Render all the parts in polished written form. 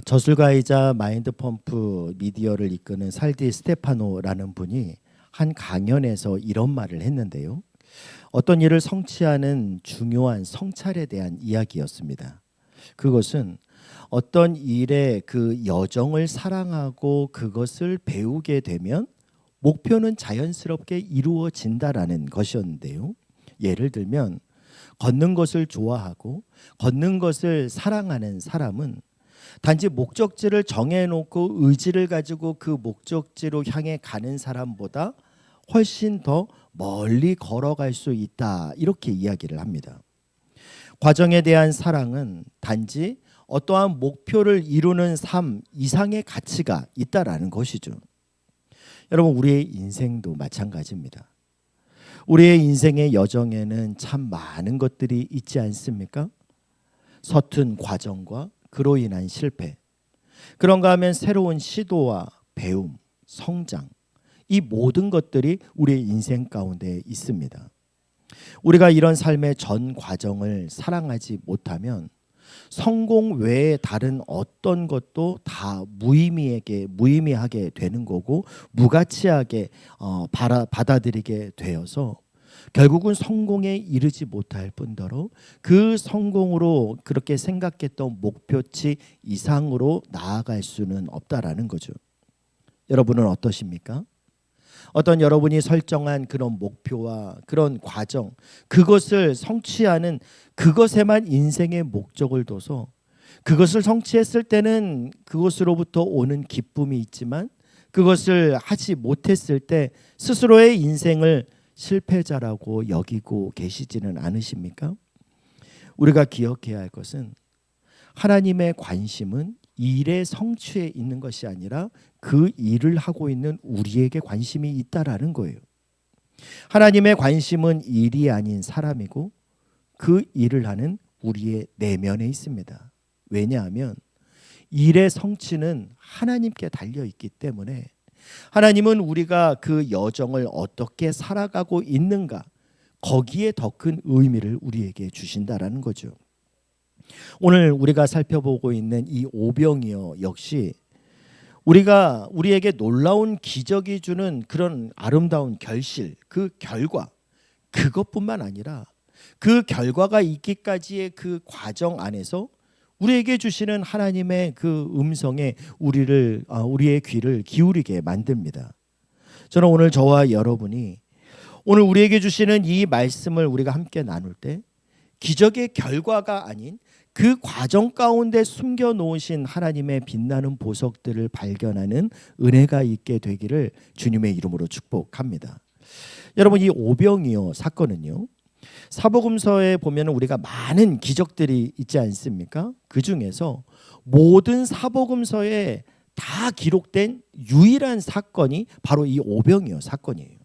저술가이자 마인드펌프 미디어를 이끄는 살디 스테파노라는 분이 한 강연에서 이런 말을 했는데요. 어떤 일을 성취하는 중요한 성찰에 대한 이야기였습니다. 그것은 어떤 일의 그 여정을 사랑하고 그것을 배우게 되면 목표는 자연스럽게 이루어진다라는 것이었는데요. 예를 들면 걷는 것을 좋아하고 걷는 것을 사랑하는 사람은 단지 목적지를 정해놓고 의지를 가지고 그 목적지로 향해 가는 사람보다 훨씬 더 멀리 걸어갈 수 있다, 이렇게 이야기를 합니다. 과정에 대한 사랑은 단지 어떠한 목표를 이루는 삶 이상의 가치가 있다라는 것이죠. 여러분, 우리의 인생도 마찬가지입니다. 우리의 인생의 여정에는 참 많은 것들이 있지 않습니까? 서툰 과정과 그로 인한 실패, 그런가 하면 새로운 시도와 배움, 성장, 이 모든 것들이 우리의 인생 가운데 있습니다. 우리가 이런 삶의 전 과정을 사랑하지 못하면 성공 외에 다른 어떤 것도 다 무의미하게 되는 거고 무가치하게 받아들이게 되어서 결국은 성공에 이르지 못할 뿐더러 그 성공으로 그렇게 생각했던 목표치 이상으로 나아갈 수는 없다라는 거죠. 여러분은 어떠십니까? 어떤 여러분이 설정한 그런 목표와 그런 과정, 그것을 성취하는 그것에만 인생의 목적을 둬서 그것을 성취했을 때는 그것으로부터 오는 기쁨이 있지만 그것을 하지 못했을 때 스스로의 인생을 실패자라고 여기고 계시지는 않으십니까? 우리가 기억해야 할 것은 하나님의 관심은 일의 성취에 있는 것이 아니라 그 일을 하고 있는 우리에게 관심이 있다라는 거예요. 하나님의 관심은 일이 아닌 사람이고 그 일을 하는 우리의 내면에 있습니다. 왜냐하면 일의 성취는 하나님께 달려 있기 때문에 하나님은 우리가 그 여정을 어떻게 살아가고 있는가, 거기에 더 큰 의미를 우리에게 주신다라는 거죠. 오늘 우리가 살펴보고 있는 이 오병이어 역시 우리에게 놀라운 기적이 주는 그런 아름다운 결실, 그 결과, 그것뿐만 아니라 그 결과가 있기까지의 그 과정 안에서 우리에게 주시는 하나님의 그 음성에 우리의 귀를 기울이게 만듭니다. 저는 오늘 저와 여러분이 오늘 우리에게 주시는 이 말씀을 우리가 함께 나눌 때 기적의 결과가 아닌 그 과정 가운데 숨겨놓으신 하나님의 빛나는 보석들을 발견하는 은혜가 있게 되기를 주님의 이름으로 축복합니다. 여러분, 이 오병이어 사건은요, 사복음서에 보면 우리가 많은 기적들이 있지 않습니까? 그 중에서 모든 사복음서에 다 기록된 유일한 사건이 바로 이 오병이어 사건이에요.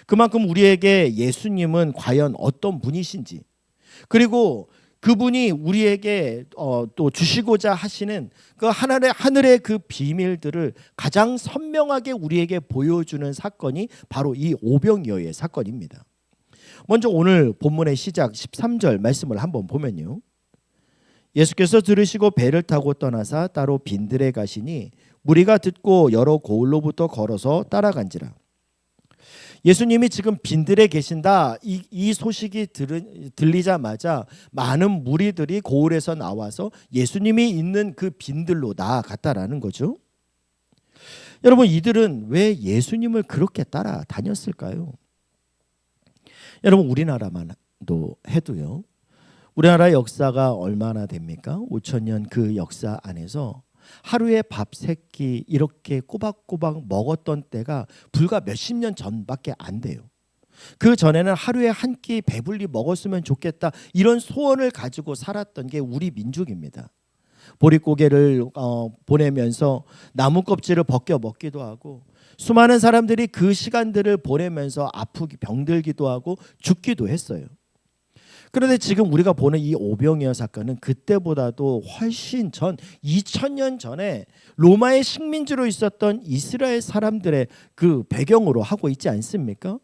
그만큼 우리에게 예수님은 과연 어떤 분이신지, 그리고 그분이 우리에게 또 주시고자 하시는 그 하늘의 그 비밀들을 가장 선명하게 우리에게 보여주는 사건이 바로 이 오병이어의 사건입니다. 먼저 오늘 본문의 시작 13절 말씀을 한번 보면요, 예수께서 들으시고 배를 타고 떠나사 따로 빈들에 가시니 무리가 듣고 여러 고을로부터 걸어서 따라간지라. 예수님이 지금 빈들에 계신다, 이 소식이 들리자마자 많은 무리들이 고을에서 나와서 예수님이 있는 그 빈들로 나아갔다라는 거죠. 여러분, 이들은 왜 예수님을 그렇게 따라다녔을까요? 여러분, 우리나라만도 해도요, 우리나라 역사가 얼마나 됩니까? 5,000년 그 역사 안에서 하루에 밥 3끼 이렇게 꼬박꼬박 먹었던 때가 불과 몇십 년 전밖에 안 돼요. 그 전에는 하루에 한 끼 배불리 먹었으면 좋겠다, 이런 소원을 가지고 살았던 게 우리 민족입니다. 보릿고개를 보내면서 나무 껍질을 벗겨 먹기도 하고, 수많은 사람들이 그 시간들을 보내면서 아프기 병들기도 하고 죽기도 했어요. 그런데 지금 우리가 보는 이 오병이어 사건은 그때보다도 훨씬 전 2000년 전에 로마의 식민지로 있었던 이스라엘 사람들의 그 배경으로 하고 있지 않습니까?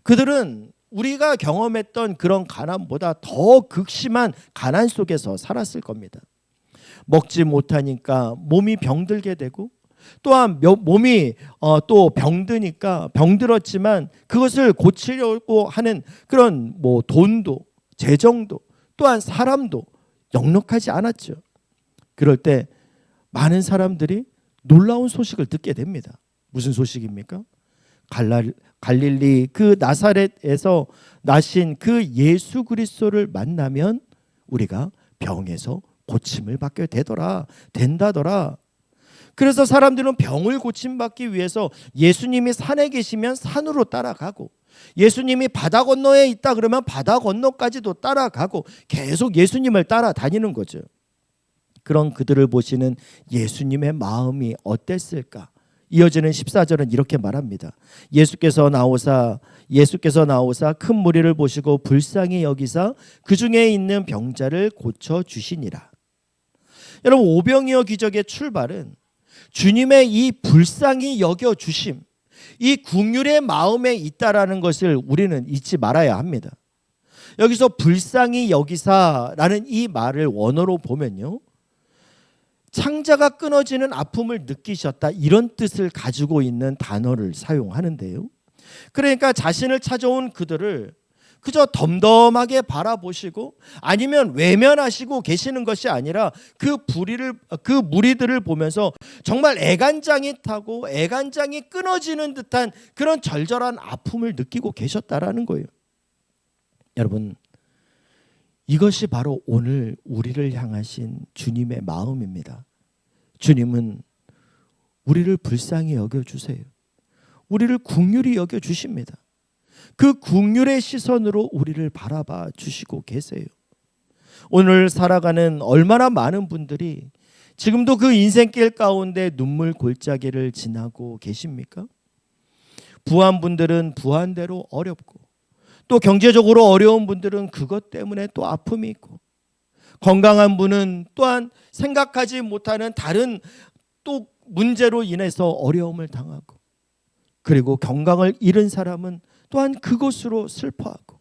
그들은 우리가 경험했던 그런 가난보다 더 극심한 가난 속에서 살았을 겁니다. 먹지 못하니까 몸이 병들게 되고, 또한 몸이 또 병드니까 병들었지만 그것을 고치려고 하는 그런 돈도 재정도 또한 사람도 넉넉하지 않았죠. 그럴 때 많은 사람들이 놀라운 소식을 듣게 됩니다. 무슨 소식입니까? 갈릴리 그 나사렛에서 나신 그 예수 그리스도를 만나면 우리가 병에서 고침을 받게 된다더라. 그래서 사람들은 병을 고침받기 위해서 예수님이 산에 계시면 산으로 따라가고, 예수님이 바다 건너에 있다 그러면 바다 건너까지도 따라가고 계속 예수님을 따라다니는 거죠. 그런 그들을 보시는 예수님의 마음이 어땠을까? 이어지는 14절은 이렇게 말합니다. 예수께서 나오사 큰 무리를 보시고 불쌍히 여기사 그 중에 있는 병자를 고쳐 주시니라. 여러분, 오병이어 기적의 출발은 주님의 이 불쌍히 여겨 주심, 이 긍휼의 마음에 있다라는 것을 우리는 잊지 말아야 합니다. 여기서 불쌍히 여기사라는 이 말을 원어로 보면요, 창자가 끊어지는 아픔을 느끼셨다, 이런 뜻을 가지고 있는 단어를 사용하는데요. 그러니까 자신을 찾아온 그들을 그저 덤덤하게 바라보시고 아니면 외면하시고 계시는 것이 아니라 그 무리들을 보면서 정말 애간장이 타고 애간장이 끊어지는 듯한 그런 절절한 아픔을 느끼고 계셨다라는 거예요. 여러분, 이것이 바로 오늘 우리를 향하신 주님의 마음입니다. 주님은 우리를 불쌍히 여겨주세요. 우리를 긍휼히 여겨주십니다. 그 긍휼의 시선으로 우리를 바라봐 주시고 계세요. 오늘 살아가는 얼마나 많은 분들이 지금도 그 인생길 가운데 눈물 골짜기를 지나고 계십니까? 부한 분들은 부한대로 어렵고, 또 경제적으로 어려운 분들은 그것 때문에 또 아픔이 있고, 건강한 분은 또한 생각하지 못하는 다른 또 문제로 인해서 어려움을 당하고, 그리고 건강을 잃은 사람은 또한 그것으로 슬퍼하고.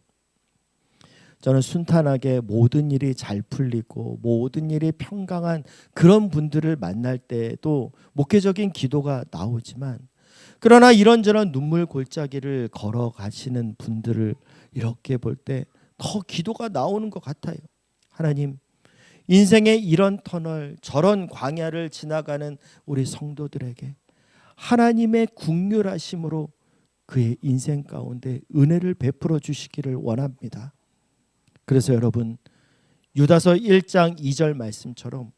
저는 순탄하게 모든 일이 잘 풀리고 모든 일이 평강한 그런 분들을 만날 때도 목회적인 기도가 나오지만, 그러나 이런저런 눈물 골짜기를 걸어가시는 분들을 이렇게 볼 때 더 기도가 나오는 것 같아요. 하나님, 인생의 이런 터널 저런 광야를 지나가는 우리 성도들에게 하나님의 긍휼하심으로 그의 인생 가운데 은혜를 베풀어 주시기를 원합니다. 그래서 여러분, 유다서 1장 2절 말씀처럼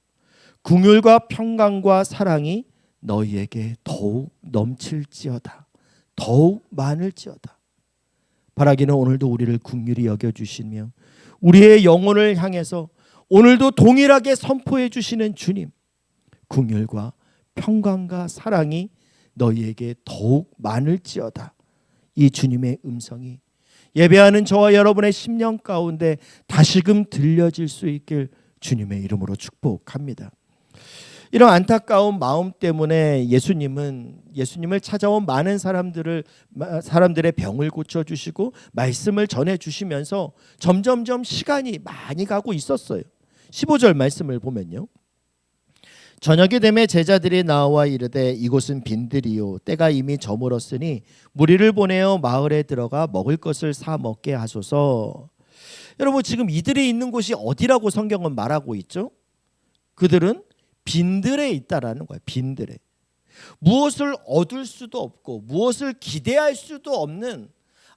긍휼과 평강과 사랑이 너희에게 더욱 넘칠지어다, 더욱 많을지어다. 바라기는 오늘도 우리를 긍휼히 여겨주시며 우리의 영혼을 향해서 오늘도 동일하게 선포해 주시는 주님, 긍휼과 평강과 사랑이 너희에게 더욱 많을지어다. 이 주님의 음성이 예배하는 저와 여러분의 심령 가운데 다시금 들려질 수 있길 주님의 이름으로 축복합니다. 이런 안타까운 마음 때문에 예수님을 찾아온 많은 사람들의 병을 고쳐주시고 말씀을 전해주시면서 점점점 시간이 많이 가고 있었어요. 15절 말씀을 보면요, 저녁이 되매 제자들이 나와 이르되 이곳은 빈들이요 때가 이미 저물었으니 무리를 보내어 마을에 들어가 먹을 것을 사 먹게 하소서. 여러분, 지금 이들이 있는 곳이 어디라고 성경은 말하고 있죠? 그들은 빈들에 있다라는 거예요. 빈들에. 무엇을 얻을 수도 없고 무엇을 기대할 수도 없는,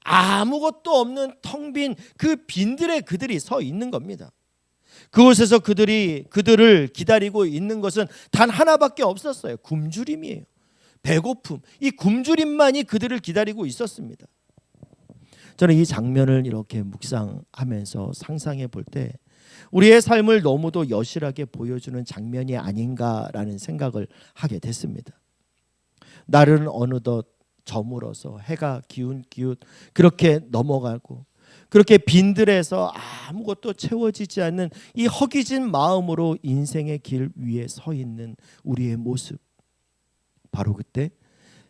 아무것도 없는 텅 빈 그 빈들에 그들이 서 있는 겁니다. 그곳에서 그들을 기다리고 있는 것은 단 하나밖에 없었어요. 굶주림이에요. 배고픔. 이 굶주림만이 그들을 기다리고 있었습니다. 저는 이 장면을 이렇게 묵상하면서 상상해 볼 때 우리의 삶을 너무도 여실하게 보여주는 장면이 아닌가라는 생각을 하게 됐습니다. 날은 어느덧 저물어서 해가 기웃기웃 그렇게 넘어가고, 그렇게 빈들에서 아무것도 채워지지 않는 이 허기진 마음으로 인생의 길 위에 서 있는 우리의 모습. 바로 그때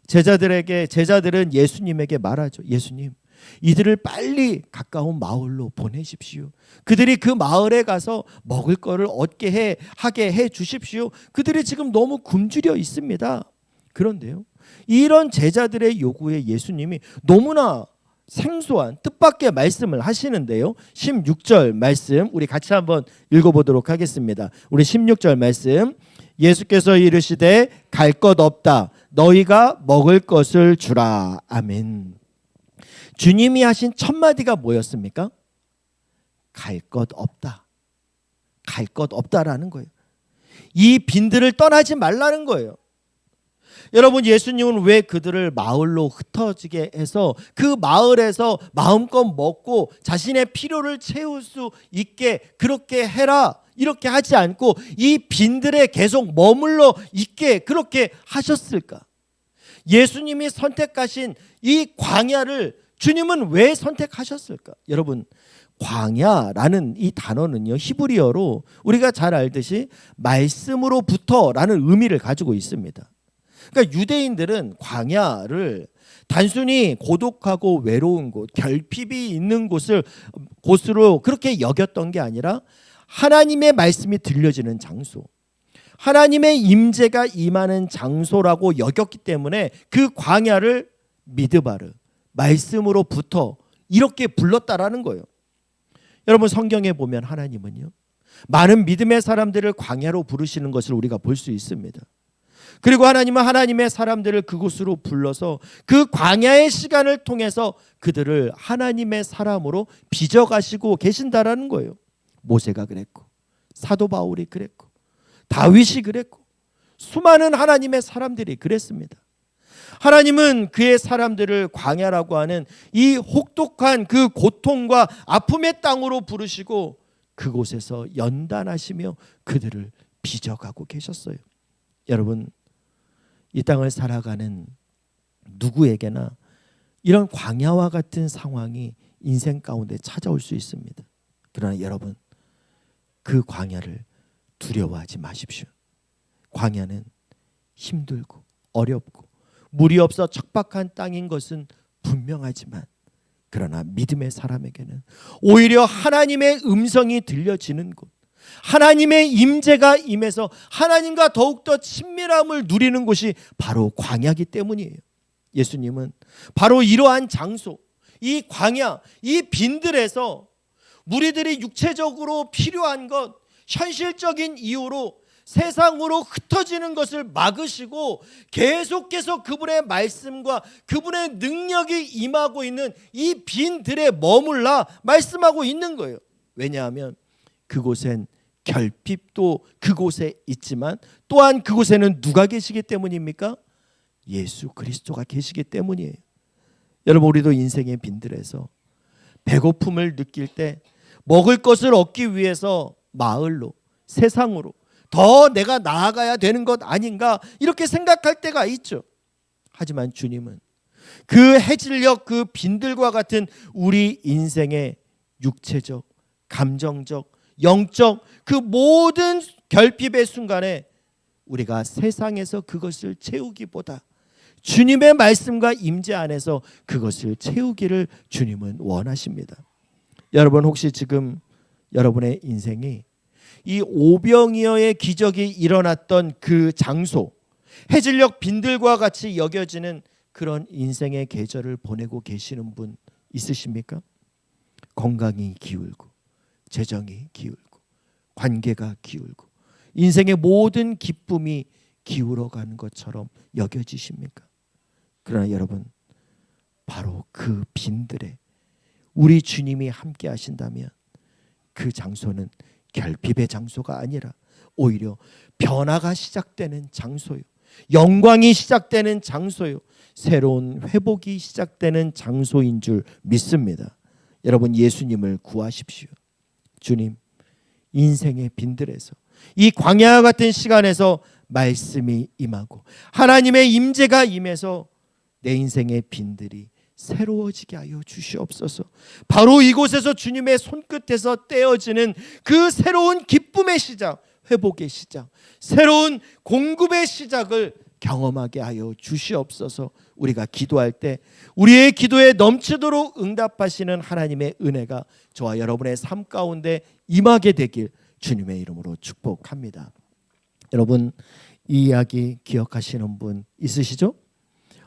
제자들은 예수님에게 말하죠. 예수님, 이들을 빨리 가까운 마을로 보내십시오. 그들이 그 마을에 가서 먹을 거를 하게 해 주십시오. 그들이 지금 너무 굶주려 있습니다. 그런데요, 이런 제자들의 요구에 예수님이 너무나 생소한 뜻밖의 말씀을 하시는데요. 16절 말씀 우리 같이 한번 읽어보도록 하겠습니다. 우리 16절 말씀, 예수께서 이르시되 갈 것 없다. 너희가 먹을 것을 주라. 아멘. 주님이 하신 첫 마디가 뭐였습니까? 갈 것 없다. 갈 것 없다라는 거예요. 이 빈들을 떠나지 말라는 거예요. 여러분, 예수님은 왜 그들을 마을로 흩어지게 해서 그 마을에서 마음껏 먹고 자신의 필요를 채울 수 있게 그렇게 해라 이렇게 하지 않고 이 빈들에 계속 머물러 있게 그렇게 하셨을까? 예수님이 선택하신 이 광야를 주님은 왜 선택하셨을까? 여러분, 광야라는 이 단어는요, 히브리어로 우리가 잘 알듯이 말씀으로부터라는 의미를 가지고 있습니다. 그러니까 유대인들은 광야를 단순히 고독하고 외로운 곳, 결핍이 있는 곳으로 그렇게 여겼던 게 아니라 하나님의 말씀이 들려지는 장소, 하나님의 임재가 임하는 장소라고 여겼기 때문에 그 광야를 미드바르, 말씀으로부터 이렇게 불렀다라는 거예요. 여러분, 성경에 보면 하나님은요, 많은 믿음의 사람들을 광야로 부르시는 것을 우리가 볼 수 있습니다. 그리고 하나님은 하나님의 사람들을 그곳으로 불러서 그 광야의 시간을 통해서 그들을 하나님의 사람으로 빚어가시고 계신다라는 거예요. 모세가 그랬고, 사도 바울이 그랬고, 다윗이 그랬고, 수많은 하나님의 사람들이 그랬습니다. 하나님은 그의 사람들을 광야라고 하는 이 혹독한 그 고통과 아픔의 땅으로 부르시고 그곳에서 연단하시며 그들을 빚어가고 계셨어요. 여러분, 이 땅을 살아가는 누구에게나 이런 광야와 같은 상황이 인생 가운데 찾아올 수 있습니다. 그러나 여러분, 그 광야를 두려워하지 마십시오. 광야는 힘들고 어렵고 물이 없어 척박한 땅인 것은 분명하지만, 그러나 믿음의 사람에게는 오히려 하나님의 음성이 들려지는 곳, 하나님의 임재가 임해서 하나님과 더욱더 친밀함을 누리는 곳이 바로 광야이기 때문이에요. 예수님은 바로 이러한 장소, 이 광야, 이 빈들에서 무리들이 육체적으로 필요한 것, 현실적인 이유로 세상으로 흩어지는 것을 막으시고 계속해서 그분의 말씀과 그분의 능력이 임하고 있는 이 빈들에 머물라 말씀하고 있는 거예요. 왜냐하면 그곳엔 결핍도 그곳에 있지만 또한 그곳에는 누가 계시기 때문입니까? 예수 그리스도가 계시기 때문이에요. 여러분, 우리도 인생의 빈들에서 배고픔을 느낄 때 먹을 것을 얻기 위해서 마을로, 세상으로 더 내가 나아가야 되는 것 아닌가 이렇게 생각할 때가 있죠. 하지만 주님은 그 해질녘 그 빈들과 같은 우리 인생의 육체적, 감정적, 영적 그 모든 결핍의 순간에 우리가 세상에서 그것을 채우기보다 주님의 말씀과 임재 안에서 그것을 채우기를 주님은 원하십니다. 여러분, 혹시 지금 여러분의 인생이 이 오병이어의 기적이 일어났던 그 장소, 해질녘 빈들과 같이 여겨지는 그런 인생의 계절을 보내고 계시는 분 있으십니까? 건강이 기울고, 재정이 기울고, 관계가 기울고, 인생의 모든 기쁨이 기울어가는 것처럼 여겨지십니까? 그러나 여러분, 바로 그 빈들에 우리 주님이 함께 하신다면 그 장소는 결핍의 장소가 아니라 오히려 변화가 시작되는 장소요, 영광이 시작되는 장소요, 새로운 회복이 시작되는 장소인 줄 믿습니다. 여러분, 예수님을 구하십시오. 주님, 인생의 빈들에서 이 광야와 같은 시간에서 말씀이 임하고 하나님의 임재가 임해서 내 인생의 빈들이 새로워지게 하여 주시옵소서. 바로 이곳에서 주님의 손끝에서 떼어지는 그 새로운 기쁨의 시작, 회복의 시작, 새로운 공급의 시작을 경험하게 하여 주시옵소서. 우리가 기도할 때 우리의 기도에 넘치도록 응답하시는 하나님의 은혜가 저와 여러분의 삶 가운데 임하게 되길 주님의 이름으로 축복합니다. 여러분, 이 이야기 기억하시는 분 있으시죠?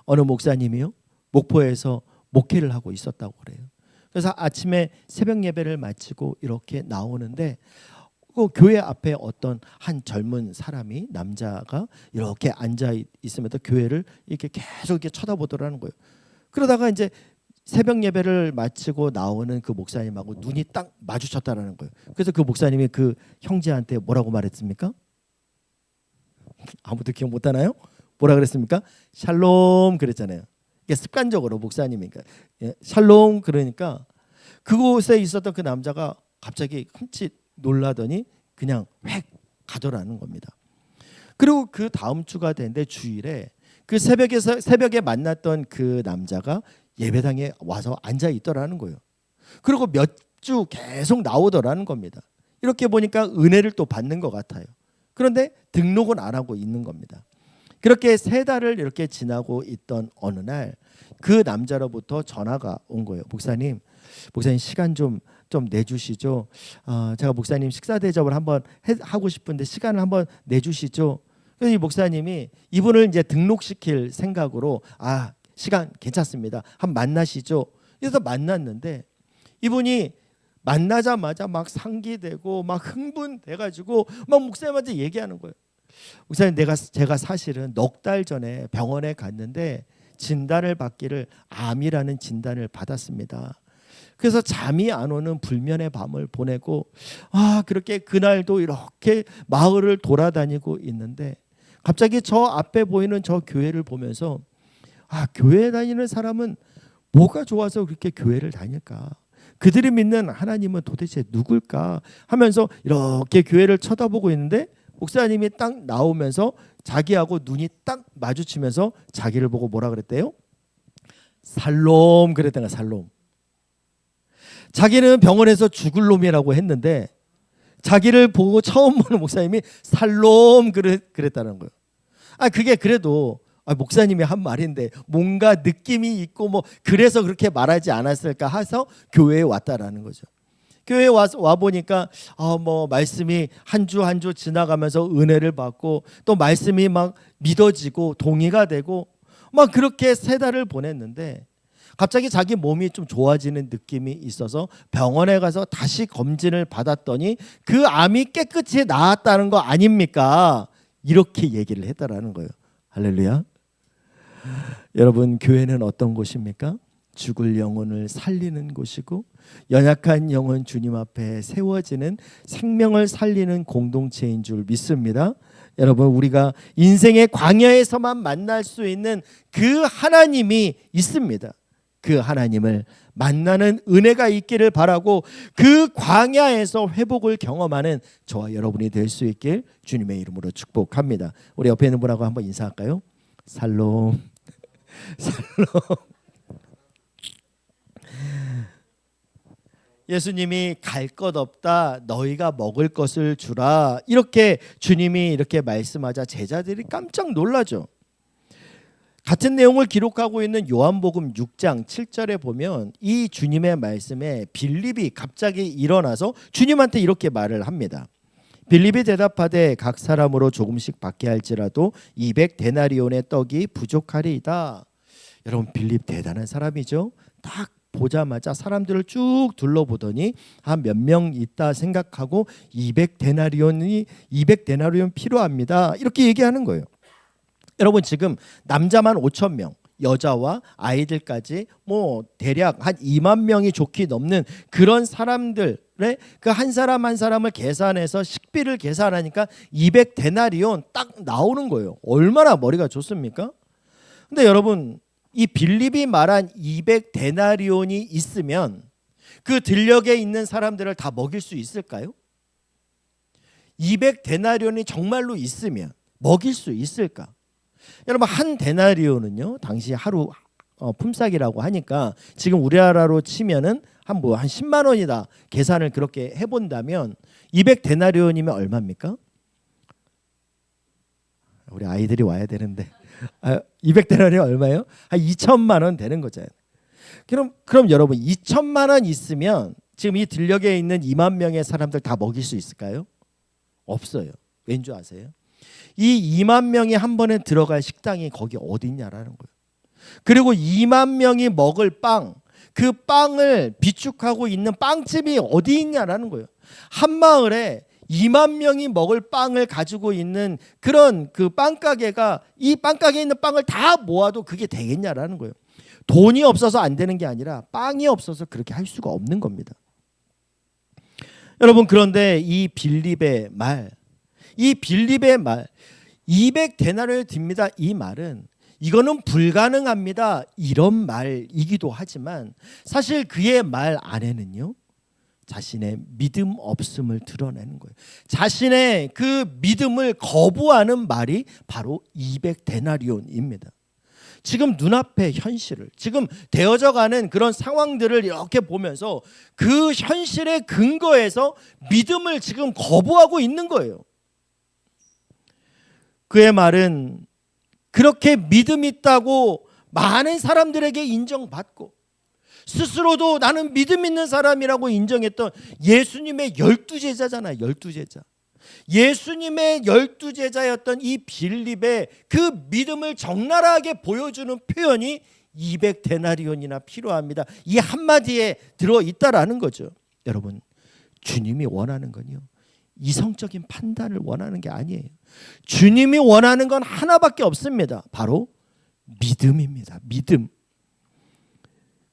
어느 목사님이요, 목포에서 목회를 하고 있었다고 그래요. 그래서 아침에 새벽 예배를 마치고 이렇게 나오는데 그 교회 앞에 어떤 한 젊은 사람이, 남자가 이렇게 앉아 있으면서 교회를 이렇게 계속 이렇게 쳐다보더라는 거예요. 그러다가 이제 새벽 예배를 마치고 나오는 그 목사님하고 눈이 딱 마주쳤다라는 거예요. 그래서 그 목사님이 그 형제한테 뭐라고 말했습니까? 아무도 기억 못 하나요? 뭐라 그랬습니까? 샬롬 그랬잖아요. 이게 습관적으로 목사님이니까 샬롬 그러니까 그곳에 있었던 그 남자가 갑자기 흠칫 놀라더니 그냥 획 가더라는 겁니다. 그리고 그 다음 주가 되는데 주일에 그 새벽에 만났던 그 남자가 예배당에 와서 앉아 있더라는 거예요. 그리고 몇 주 계속 나오더라는 겁니다. 이렇게 보니까 은혜를 또 받는 것 같아요. 그런데 등록은 안 하고 있는 겁니다. 그렇게 3달을 이렇게 지나고 있던 어느 날 그 남자로부터 전화가 온 거예요. 목사님 시간 좀 내주시죠. 제가 목사님 식사 대접을 한번 하고 싶은데 시간을 한번 내주시죠. 그래서 이 목사님이 이분을 이제 등록시킬 생각으로 시간 괜찮습니다. 한번 만나시죠. 그래서 만났는데 이분이 만나자마자 막 상기되고 막 흥분돼가지고 막 목사님한테 얘기하는 거예요. 목사님, 제가 사실은 넉 달 전에 병원에 갔는데 진단을 받기를 암이라는 진단을 받았습니다. 그래서 잠이 안 오는 불면의 밤을 보내고 그렇게 그날도 이렇게 마을을 돌아다니고 있는데 갑자기 저 앞에 보이는 저 교회를 보면서 교회 다니는 사람은 뭐가 좋아서 그렇게 교회를 다닐까? 그들이 믿는 하나님은 도대체 누굴까? 하면서 이렇게 교회를 쳐다보고 있는데 목사님이 딱 나오면서 자기하고 눈이 딱 마주치면서 자기를 보고 뭐라 그랬대요? 살롬 그랬다가 살롬. 자기는 병원에서 죽을 놈이라고 했는데 자기를 보고 처음 보는 목사님이 살롬 그랬다는 거예요. 그게 그래도 목사님이 한 말인데 뭔가 느낌이 있고 뭐 그래서 그렇게 말하지 않았을까 해서 교회에 왔다라는 거죠. 교회에 와 보니까 뭐 말씀이 한 주 한 주 지나가면서 은혜를 받고 또 말씀이 막 믿어지고 동의가 되고 막 그렇게 3달을 보냈는데 갑자기 자기 몸이 좀 좋아지는 느낌이 있어서 병원에 가서 다시 검진을 받았더니 그 암이 깨끗이 나았다는 거 아닙니까? 이렇게 얘기를 했다라는 거예요. 할렐루야. 여러분, 교회는 어떤 곳입니까? 죽을 영혼을 살리는 곳이고 연약한 영혼 주님 앞에 세워지는 생명을 살리는 공동체인 줄 믿습니다. 여러분, 우리가 인생의 광야에서만 만날 수 있는 그 하나님이 있습니다. 그 하나님을 만나는 은혜가 있기를 바라고 그 광야에서 회복을 경험하는 저와 여러분이 될 수 있길 주님의 이름으로 축복합니다. 우리 옆에 있는 분하고 한번 인사할까요? 살롬. 살롬. 예수님이 갈 것 없다, 너희가 먹을 것을 주라, 이렇게 주님이 이렇게 말씀하자 제자들이 깜짝 놀라죠. 같은 내용을 기록하고 있는 요한복음 6장 7절에 보면 이 주님의 말씀에 빌립이 갑자기 일어나서 주님한테 이렇게 말을 합니다. 빌립이 대답하되 각 사람으로 조금씩 받게 할지라도 200데나리온의 떡이 부족하리이다. 여러분, 빌립 대단한 사람이죠. 딱 보자마자 사람들을 쭉 둘러보더니 한 몇 명 있다 생각하고 200데나리온 필요합니다. 이렇게 얘기하는 거예요. 여러분, 지금 남자만 5천 명, 여자와 아이들까지 뭐 대략 한 2만 명이 좋게 넘는 그런 사람들의 그 한 사람 한 사람을 계산해서 식비를 계산하니까 200데나리온 딱 나오는 거예요. 얼마나 머리가 좋습니까? 근데 여러분, 이 빌립이 말한 200데나리온이 있으면 그 들녘에 있는 사람들을 다 먹일 수 있을까요? 200데나리온이 정말로 있으면 먹일 수 있을까? 여러분, 한 데나리온은요, 당시 하루 품삯이라고 하니까 지금 우리나라로 치면은 한 10만 원이다 계산을 그렇게 해본다면 200데나리온이면 얼마입니까? 우리 아이들이 와야 되는데 200데나리온 얼마예요? 한 2천만 원 되는 거잖아요. 그럼 여러분 2천만 원 있으면 지금 이 들녘에 있는 2만 명의 사람들 다 먹일 수 있을까요? 없어요. 왠지 아세요? 이 2만 명이 한 번에 들어갈 식당이 거기 어디 있냐라는 거예요. 그리고 2만 명이 먹을 빵, 그 빵을 비축하고 있는 빵집이 어디 있냐라는 거예요. 한 마을에 2만 명이 먹을 빵을 가지고 있는 그런 그 빵가게가 이 빵가게에 있는 빵을 다 모아도 그게 되겠냐라는 거예요. 돈이 없어서 안 되는 게 아니라 빵이 없어서 그렇게 할 수가 없는 겁니다. 여러분, 그런데 이 빌립의 말 200데나리온을 듭니다. 이 말은 이거는 불가능합니다. 이런 말이기도 하지만 사실 그의 말 안에는요, 자신의 믿음 없음을 드러내는 거예요. 자신의 그 믿음을 거부하는 말이 바로 200데나리온입니다. 지금 눈앞의 현실을, 지금 되어져 가는 그런 상황들을 이렇게 보면서 그 현실의 근거에서 믿음을 지금 거부하고 있는 거예요. 그의 말은 그렇게 믿음 있다고 많은 사람들에게 인정받고 스스로도 나는 믿음 있는 사람이라고 인정했던 예수님의 12제자잖아요. 12제자. 예수님의 12제자였던 이 빌립의 그 믿음을 적나라하게 보여주는 표현이 200데나리온이나 필요합니다. 이 한마디에 들어있다라는 거죠. 여러분, 주님이 원하는 건요, 이성적인 판단을 원하는 게 아니에요. 주님이 원하는 건 하나밖에 없습니다. 바로 믿음입니다. 믿음.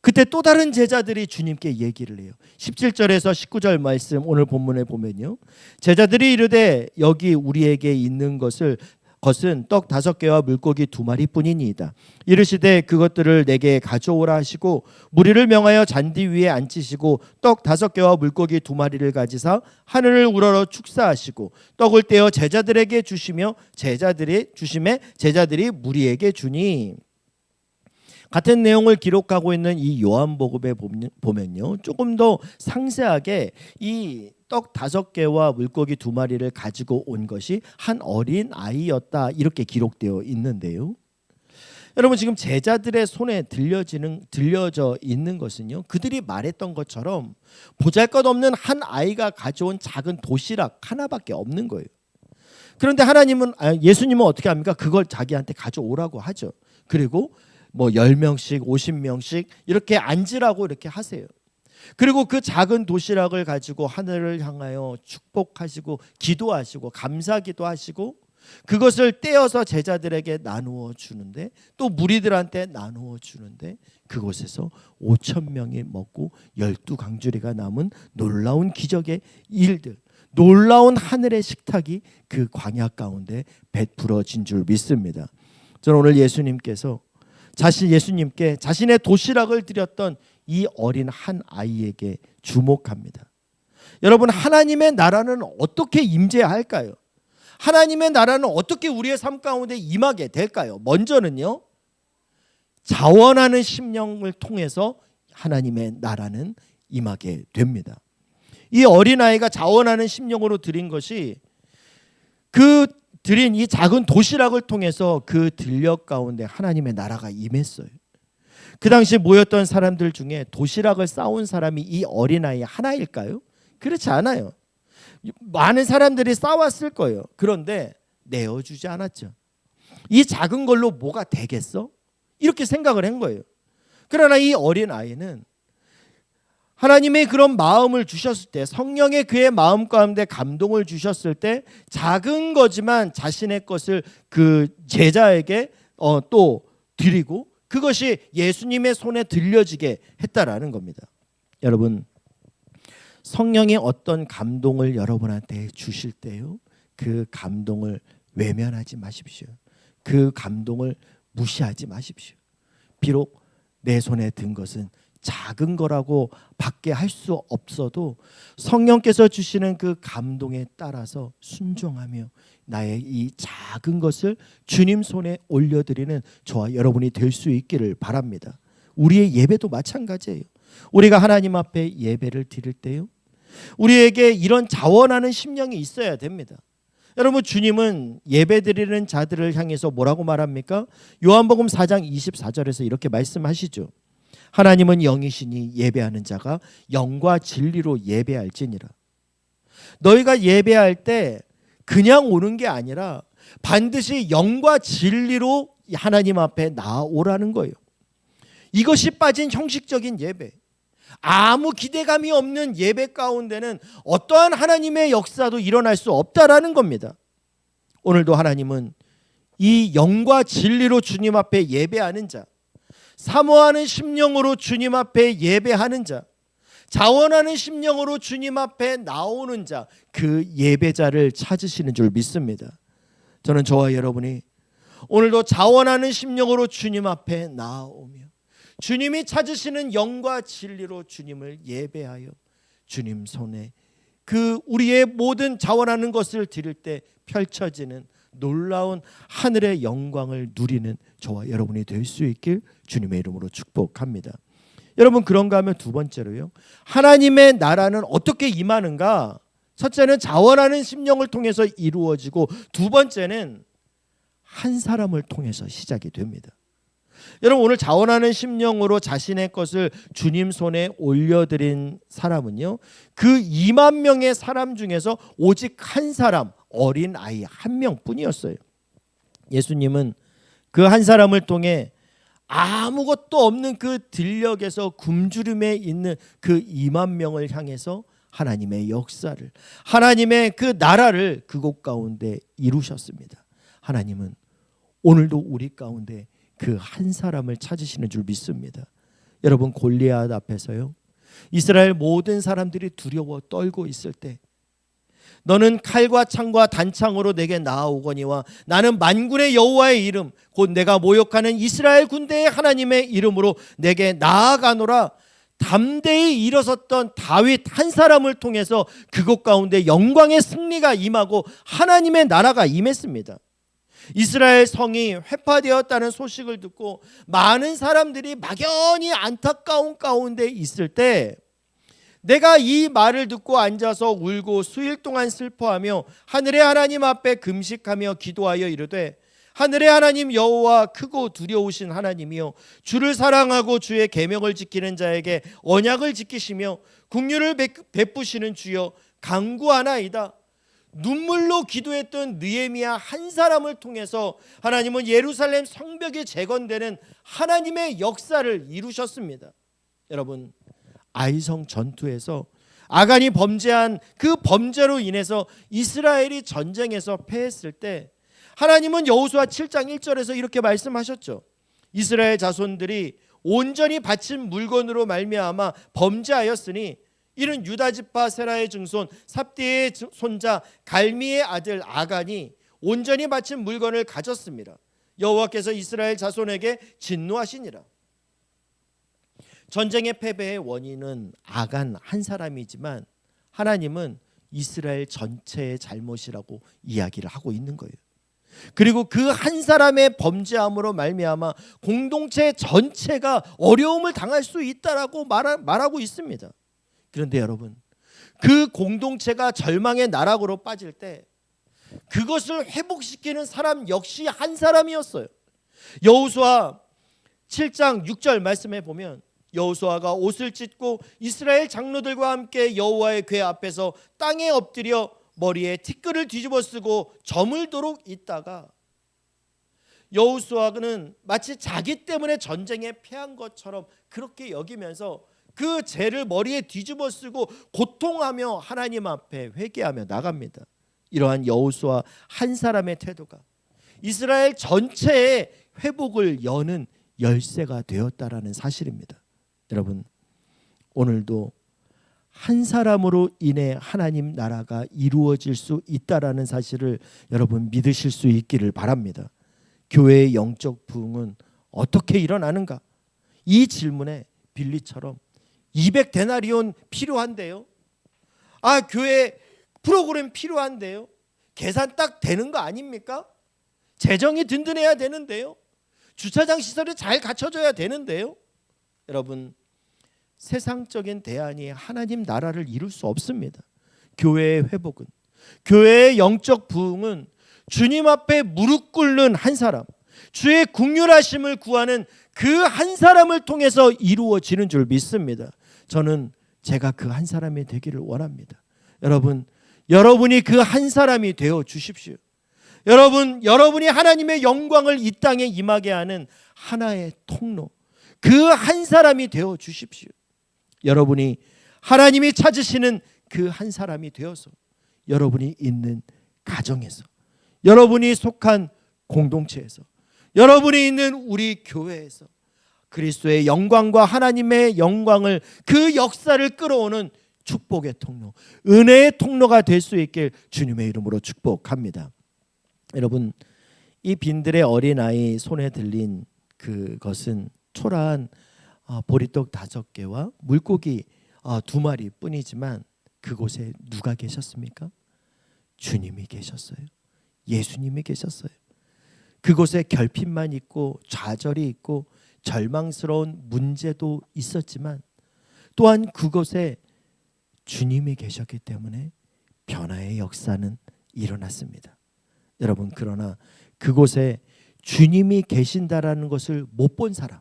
그때 또 다른 제자들이 주님께 얘기를 해요. 17절에서 19절 말씀 오늘 본문에 보면요, 제자들이 이르되 여기 우리에게 있는 것은 떡 5개와 물고기 2마리뿐이니이다. 이르시되 그것들을 내게 가져오라 하시고 무리를 명하여 잔디 위에 앉히시고 떡 5개와 물고기 2마리를 가지사 하늘을 우러러 축사하시고 떡을 떼어 제자들에게 주시며 제자들이 무리에게 주니. 같은 내용을 기록하고 있는 이 요한복음에 보면요, 조금 더 상세하게 이 떡 5개와 물고기 2마리를 가지고 온 것이 한 어린 아이였다, 이렇게 기록되어 있는데요. 여러분, 지금 제자들의 손에 들려져 있는 것은요, 그들이 말했던 것처럼 보잘것없는 한 아이가 가져온 작은 도시락 하나밖에 없는 거예요. 그런데 예수님은 어떻게 합니까? 그걸 자기한테 가져오라고 하죠. 그리고 10명씩 50명씩 이렇게 앉으라고 이렇게 하세요. 그리고 그 작은 도시락을 가지고 하늘을 향하여 축복하시고 기도하시고 감사기도 하시고 그것을 떼어서 제자들에게 나누어 주는데, 또 무리들한테 나누어 주는데, 그곳에서 5,000명이 먹고 12강주리가 남은 놀라운 기적의 일들, 놀라운 하늘의 식탁이 그 광야 가운데 베풀어진 줄 믿습니다. 저는 오늘 예수님께 자신의 도시락을 드렸던 이 어린 한 아이에게 주목합니다. 여러분, 하나님의 나라는 어떻게 임재할까요? 하나님의 나라는 어떻게 우리의 삶 가운데 임하게 될까요? 먼저는요, 자원하는 심령을 통해서 하나님의 나라는 임하게 됩니다. 이 어린아이가 자원하는 심령으로 드린 것이 드린 이 작은 도시락을 통해서 그 들녘 가운데 하나님의 나라가 임했어요. 그 당시 모였던 사람들 중에 도시락을 싸온 사람이 이 어린아이 하나일까요? 그렇지 않아요. 많은 사람들이 싸왔을 거예요. 그런데 내어주지 않았죠. 이 작은 걸로 뭐가 되겠어? 이렇게 생각을 한 거예요. 그러나 이 어린아이는 하나님의 그런 마음을 주셨을 때, 성령의 그의 마음 가운데 감동을 주셨을 때 작은 거지만 자신의 것을 그 제자에게 또 드리고 그것이 예수님의 손에 들려지게 했다라는 겁니다. 여러분, 성령이 어떤 감동을 여러분한테 주실 때요, 그 감동을 외면하지 마십시오. 그 감동을 무시하지 마십시오. 비록 내 손에 든 것은 작은 거라고 밖에 할 수 없어도 성령께서 주시는 그 감동에 따라서 순종하며 나의 이 작은 것을 주님 손에 올려드리는 저와 여러분이 될 수 있기를 바랍니다. 우리의 예배도 마찬가지예요. 우리가 하나님 앞에 예배를 드릴 때요, 우리에게 이런 자원하는 심령이 있어야 됩니다. 여러분, 주님은 예배드리는 자들을 향해서 뭐라고 말합니까? 요한복음 4장 24절에서 이렇게 말씀하시죠. 하나님은 영이시니 예배하는 자가 영과 진리로 예배할지니라. 너희가 예배할 때 그냥 오는 게 아니라 반드시 영과 진리로 하나님 앞에 나오라는 거예요. 이것이 빠진 형식적인 예배, 아무 기대감이 없는 예배 가운데는 어떠한 하나님의 역사도 일어날 수 없다라는 겁니다. 오늘도 하나님은 이 영과 진리로 주님 앞에 예배하는 자, 사모하는 심령으로 주님 앞에 예배하는 자, 자원하는 심령으로 주님 앞에 나오는 자, 그 예배자를 찾으시는 줄 믿습니다. 저는 저와 여러분이 오늘도 자원하는 심령으로 주님 앞에 나오며 주님이 찾으시는 영과 진리로 주님을 예배하여 주님 손에 그 우리의 모든 자원하는 것을 드릴 때 펼쳐지는 놀라운 하늘의 영광을 누리는 저와 여러분이 될 수 있길 주님의 이름으로 축복합니다. 여러분, 그런가 하면 두 번째로요, 하나님의 나라는 어떻게 임하는가? 첫째는 자원하는 심령을 통해서 이루어지고, 두 번째는 한 사람을 통해서 시작이 됩니다. 여러분, 오늘 자원하는 심령으로 자신의 것을 주님 손에 올려드린 사람은요, 그 2만 명의 사람 중에서 오직 한 사람, 어린 아이 한 명뿐이었어요. 예수님은 그 한 사람을 통해 아무것도 없는 그 들녘에서 굶주림에 있는 그 2만 명을 향해서 하나님의 역사를, 하나님의 그 나라를 그곳 가운데 이루셨습니다. 하나님은 오늘도 우리 가운데 그 한 사람을 찾으시는 줄 믿습니다. 여러분, 골리앗 앞에서요, 이스라엘 모든 사람들이 두려워 떨고 있을 때 너는 칼과 창과 단창으로 내게 나아오거니와 나는 만군의 여호와의 이름 곧 내가 모욕하는 이스라엘 군대의 하나님의 이름으로 내게 나아가노라. 담대히 일어섰던 다윗 한 사람을 통해서 그곳 가운데 영광의 승리가 임하고 하나님의 나라가 임했습니다. 이스라엘 성이 회파되었다는 소식을 듣고 많은 사람들이 막연히 안타까운 가운데 있을 때 내가 이 말을 듣고 앉아서 울고 수일 동안 슬퍼하며 하늘의 하나님 앞에 금식하며 기도하여 이르되, 하늘의 하나님 여호와 크고 두려우신 하나님이여, 주를 사랑하고 주의 계명을 지키는 자에게 언약을 지키시며 긍휼을 베푸시는 주여, 간구하나이다. 눈물로 기도했던 느헤미야 한 사람을 통해서 하나님은 예루살렘 성벽이 재건되는 하나님의 역사를 이루셨습니다. 여러분, 아이성 전투에서 아간이 범죄한 그 범죄로 인해서 이스라엘이 전쟁에서 패했을 때 하나님은 여호수아 7장 1절에서 이렇게 말씀하셨죠. 이스라엘 자손들이 온전히 바친 물건으로 말미암아 범죄하였으니 이는 유다 지파 세라의 증손 삽디의 손자 갈미의 아들 아간이 온전히 바친 물건을 가졌습니다. 여호와께서 이스라엘 자손에게 진노하시니라. 전쟁의 패배의 원인은 아간 한 사람이지만 하나님은 이스라엘 전체의 잘못이라고 이야기를 하고 있는 거예요. 그리고 그 한 사람의 범죄함으로 말미암아 공동체 전체가 어려움을 당할 수 있다라고 말하고 있습니다. 그런데 여러분, 그 공동체가 절망의 나락으로 빠질 때 그것을 회복시키는 사람 역시 한 사람이었어요. 여호수아 7장 6절 말씀해 보면 여호수아가 옷을 찢고 이스라엘 장로들과 함께 여호와의 궤 앞에서 땅에 엎드려 머리에 티끌을 뒤집어 쓰고 저물도록 있다가, 여호수아는 마치 자기 때문에 전쟁에 패한 것처럼 그렇게 여기면서 그 죄를 머리에 뒤집어 쓰고 고통하며 하나님 앞에 회개하며 나갑니다. 이러한 여호수아 한 사람의 태도가 이스라엘 전체의 회복을 여는 열쇠가 되었다라는 사실입니다. 여러분, 오늘도 한 사람으로 인해 하나님 나라가 이루어질 수 있다라는 사실을 여러분 믿으실 수 있기를 바랍니다. 교회의 영적 부흥은 어떻게 일어나는가? 이 질문에 빌리처럼 200데나리온 필요한데요. 교회 프로그램 필요한데요. 계산 딱 되는 거 아닙니까? 재정이 든든해야 되는데요. 주차장 시설이 잘 갖춰져야 되는데요. 여러분, 세상적인 대안이 하나님 나라를 이룰 수 없습니다. 교회의 회복은, 교회의 영적 부흥은 주님 앞에 무릎 꿇는 한 사람, 주의 긍휼하심을 구하는 그 한 사람을 통해서 이루어지는 줄 믿습니다. 저는 제가 그 한 사람이 되기를 원합니다. 여러분이 그 한 사람이 되어 주십시오. 여러분이 하나님의 영광을 이 땅에 임하게 하는 하나의 통로, 그 한 사람이 되어 주십시오. 여러분이 하나님이 찾으시는 그 한 사람이 되어서 여러분이 있는 가정에서, 여러분이 속한 공동체에서, 여러분이 있는 우리 교회에서 그리스도의 영광과 하나님의 영광을, 그 역사를 끌어오는 축복의 통로, 은혜의 통로가 될 수 있길 주님의 이름으로 축복합니다. 여러분, 이 빈들의 어린아이 손에 들린 그것은 초라한 보리떡 5개와 물고기 2마리 뿐이지만 그곳에 누가 계셨습니까? 주님이 계셨어요. 예수님이 계셨어요. 그곳에 결핍만 있고 좌절이 있고 절망스러운 문제도 있었지만 또한 그곳에 주님이 계셨기 때문에 변화의 역사는 일어났습니다. 여러분, 그러나 그곳에 주님이 계신다라는 것을 못 본 사람,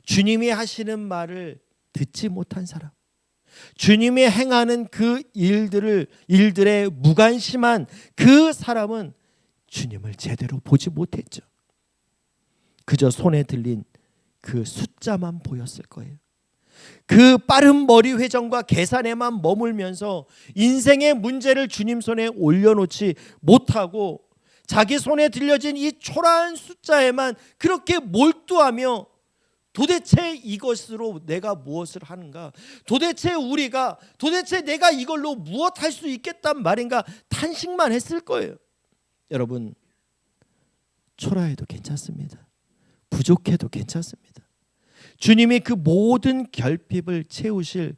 주님이 하시는 말을 듣지 못한 사람, 주님이 행하는 그 일들에 무관심한 그 사람은 주님을 제대로 보지 못했죠. 그저 손에 들린 그 숫자만 보였을 거예요. 그 빠른 머리 회전과 계산에만 머물면서 인생의 문제를 주님 손에 올려놓지 못하고 자기 손에 들려진 이 초라한 숫자에만 그렇게 몰두하며 도대체 이것으로 내가 무엇을 하는가? 도대체 내가 이걸로 무엇 할 수 있겠단 말인가? 탄식만 했을 거예요. 여러분, 초라해도 괜찮습니다. 부족해도 괜찮습니다. 주님이 그 모든 결핍을 채우실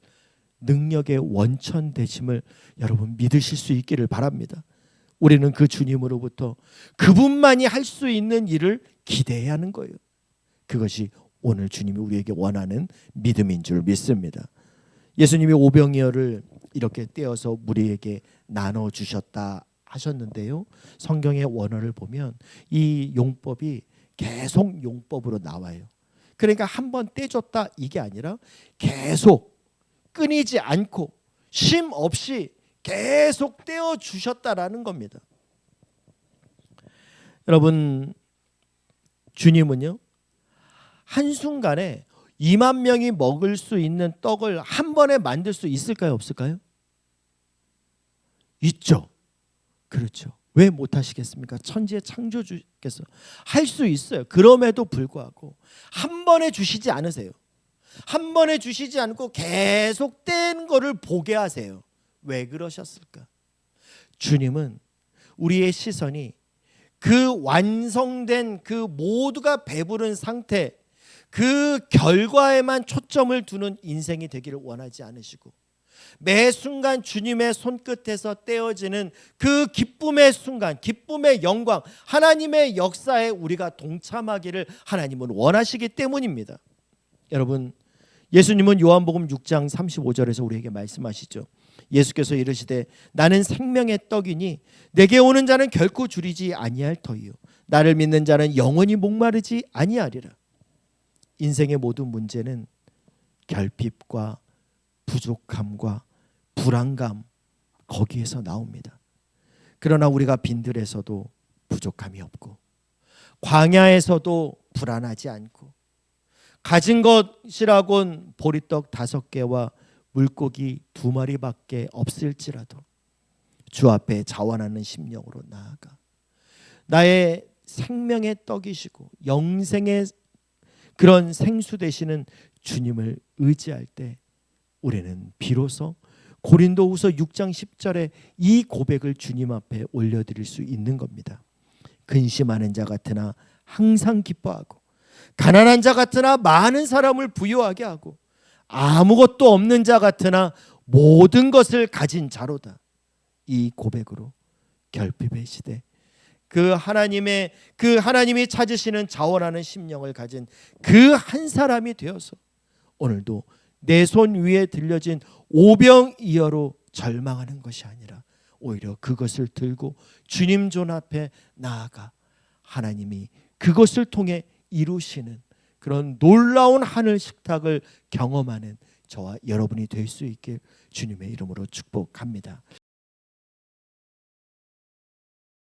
능력의 원천 되심을 여러분 믿으실 수 있기를 바랍니다. 우리는 그 주님으로부터 그분만이 할 수 있는 일을 기대해야 하는 거예요. 그것이 오늘 주님이 우리에게 원하는 믿음인 줄 믿습니다. 예수님이 오병이어를 이렇게 떼어서 우리에게 나눠주셨다 하셨는데요, 성경의 원어를 보면 이 용법이 계속 용법으로 나와요. 그러니까 한번 떼줬다 이게 아니라 계속 끊이지 않고 쉼 없이 계속 떼어주셨다라는 겁니다. 여러분, 주님은요 한순간에 2만 명이 먹을 수 있는 떡을 한 번에 만들 수 있을까요, 없을까요? 있죠. 그렇죠. 왜 못하시겠습니까? 천지의 창조주께서 할 수 있어요. 그럼에도 불구하고 한 번에 주시지 않으세요. 한 번에 주시지 않고 계속 뗀 거를 보게 하세요. 왜 그러셨을까? 주님은 우리의 시선이 그 완성된 그 모두가 배부른 상태, 그 결과에만 초점을 두는 인생이 되기를 원하지 않으시고 매 순간 주님의 손끝에서 떼어지는 그 기쁨의 순간, 기쁨의 영광, 하나님의 역사에 우리가 동참하기를 하나님은 원하시기 때문입니다. 여러분, 예수님은 요한복음 6장 35절에서 우리에게 말씀하시죠. 예수께서 이르시되 나는 생명의 떡이니 내게 오는 자는 결코 줄이지 아니할 터이요 나를 믿는 자는 영원히 목마르지 아니하리라. 인생의 모든 문제는 결핍과 부족함과 불안감, 거기에서 나옵니다. 그러나 우리가 빈들에서도 부족함이 없고 광야에서도 불안하지 않고 가진 것이라곤 보리떡 5개와 물고기 2마리밖에 없을지라도 주 앞에 자원하는 심령으로 나아가 나의 생명의 떡이시고 영생의 그런 생수 되시는 주님을 의지할 때 우리는 비로소 고린도후서 6장 10절에 이 고백을 주님 앞에 올려드릴 수 있는 겁니다. 근심하는 자 같으나 항상 기뻐하고 가난한 자 같으나 많은 사람을 부유하게 하고 아무것도 없는 자 같으나 모든 것을 가진 자로다. 이 고백으로 결핍의 시대, 그 하나님이 찾으시는 자원하는 심령을 가진 그 한 사람이 되어서 오늘도 내 손 위에 들려진 오병이어로 절망하는 것이 아니라 오히려 그것을 들고 주님 존 앞에 나아가 하나님이 그것을 통해 이루시는 그런 놀라운 하늘 식탁을 경험하는 저와 여러분이 될 수 있길 주님의 이름으로 축복합니다.